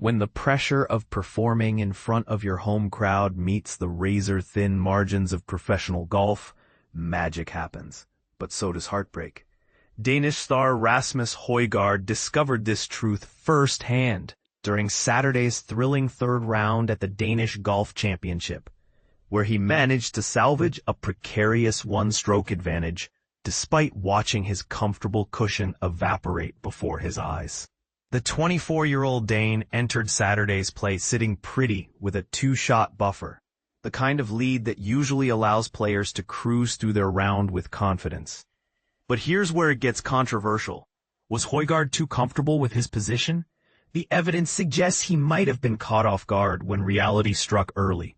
When the pressure of performing in front of your home crowd meets the razor-thin margins of professional golf, magic happens. But so does heartbreak. Danish star Rasmus Højgaard discovered this truth firsthand during Saturday's thrilling third round at the Danish Golf Championship, where he managed to salvage a precarious one-stroke advantage despite watching his comfortable cushion evaporate before his eyes. The 24-year-old Dane entered Saturday's play sitting pretty with a two-shot buffer, the kind of lead that usually allows players to cruise through their round with confidence. But here's where it gets controversial. Was Højgaard too comfortable with his position? The evidence suggests he might have been caught off guard when reality struck early.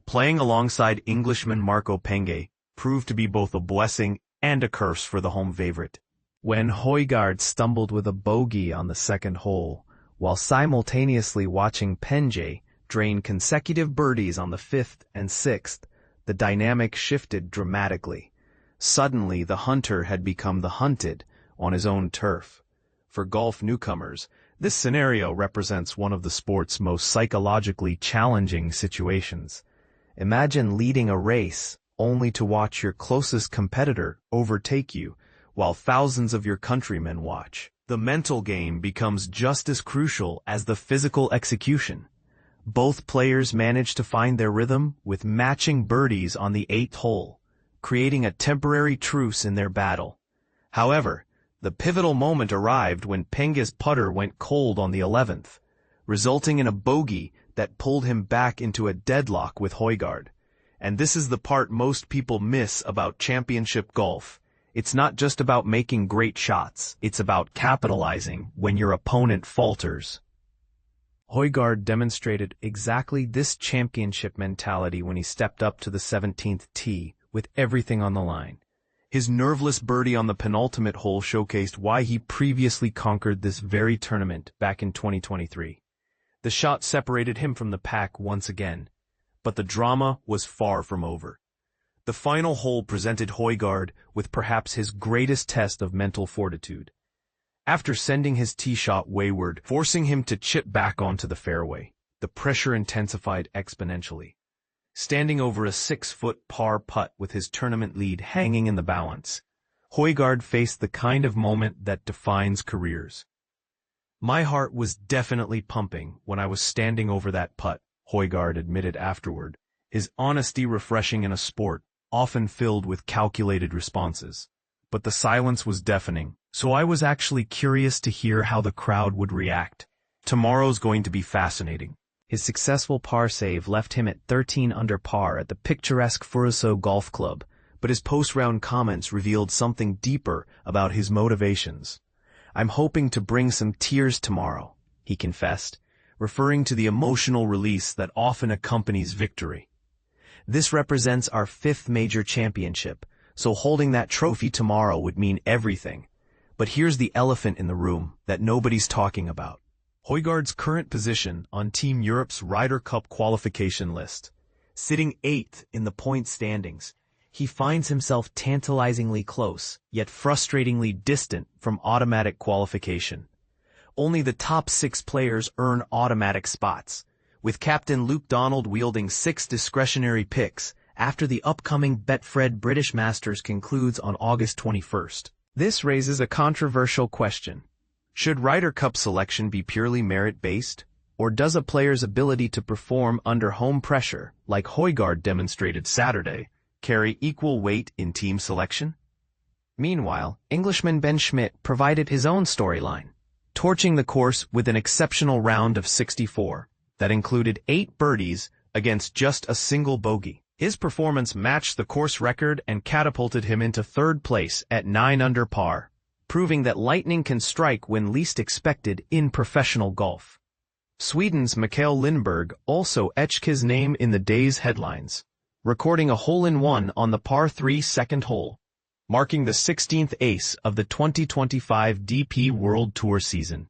Playing alongside Englishman Marco Penge proved to be both a blessing and a curse for the home favorite. When Højgaard stumbled with a bogey on the second hole, while simultaneously watching Penge drain consecutive birdies on the fifth and sixth, the dynamic shifted dramatically. Suddenly, the hunter had become the hunted on his own turf. For golf newcomers, this scenario represents one of the sport's most psychologically challenging situations. Imagine leading a race only to watch your closest competitor overtake you, while thousands of your countrymen watch. The mental game becomes just as crucial as the physical execution. Both players manage to find their rhythm with matching birdies on the eighth hole, creating a temporary truce in their battle. However, the pivotal moment arrived when Penge's putter went cold on the 11th, resulting in a bogey that pulled him back into a deadlock with Højgaard. And this is the part most people miss about championship golf. It's not just about making great shots, it's about capitalizing when your opponent falters. Højgaard demonstrated exactly this championship mentality when he stepped up to the 17th tee with everything on the line. His nerveless birdie on the penultimate hole showcased why he previously conquered this very tournament back in 2023. The shot separated him from the pack once again, but the drama was far from over. The final hole presented Højgaard with perhaps his greatest test of mental fortitude. After sending his tee shot wayward, forcing him to chip back onto the fairway, the pressure intensified exponentially. Standing over a 6-foot par putt with his tournament lead hanging in the balance, Højgaard faced the kind of moment that defines careers. "My heart was definitely pumping when I was standing over that putt," Højgaard admitted afterward, his honesty refreshing in a sport often filled with calculated responses. But the silence was deafening, so I was actually curious to hear how the crowd would react. Tomorrow's going to be fascinating. His successful par save left him at 13 under par at the picturesque Furesø Golf Club, but his post-round comments revealed something deeper about his motivations. "I'm hoping to bring some tears tomorrow," he confessed, referring to the emotional release that often accompanies victory. "This represents our 5th major championship, so holding that trophy tomorrow would mean everything. But here's the elephant in the room that nobody's talking about. Højgaard's current position on Team Europe's Ryder Cup qualification list. Sitting 8th in the point standings, he finds himself tantalizingly close, yet frustratingly distant from automatic qualification. Only the top 6 players earn automatic spots, with Captain Luke Donald wielding 6 discretionary picks after the upcoming Betfred British Masters concludes on August 21st. This raises a controversial question. Should Ryder Cup selection be purely merit-based, or does a player's ability to perform under home pressure, like Højgaard demonstrated Saturday, carry equal weight in team selection? Meanwhile, Englishman Ben Schmidt provided his own storyline, torching the course with an exceptional round of 64 that included 8 birdies against just a single bogey. His performance matched the course record and catapulted him into 3rd place at 9 under par, proving that lightning can strike when least expected in professional golf. Sweden's Mikael Lindberg also etched his name in the day's headlines, recording a hole-in-one on the par 3 second hole, marking the 16th ace of the 2025 DP World Tour season.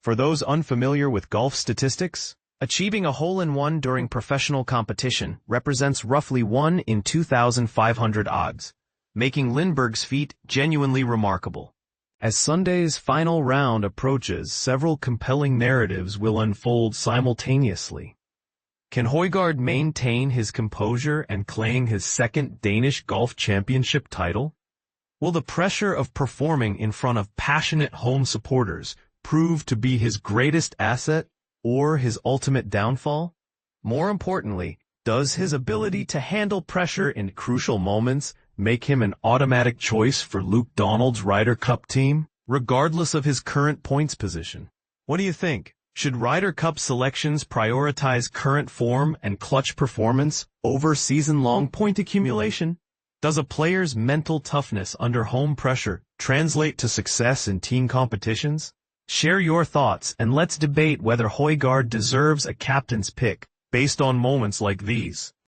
For those unfamiliar with golf statistics, achieving a hole-in-one during professional competition represents roughly 1 in 2,500 odds, making Lindberg's feat genuinely remarkable. As Sunday's final round approaches, several compelling narratives will unfold simultaneously. Can Højgaard maintain his composure and claim his second Danish Golf Championship title? Will the pressure of performing in front of passionate home supporters prove to be his greatest asset or his ultimate downfall? More importantly, does his ability to handle pressure in crucial moments make him an automatic choice for Luke Donald's Ryder Cup team, regardless of his current points position? What do you think? Should Ryder Cup selections prioritize current form and clutch performance over season-long point accumulation? Does a player's mental toughness under home pressure translate to success in team competitions? Share your thoughts and let's debate whether Højgaard deserves a captain's pick based on moments like these.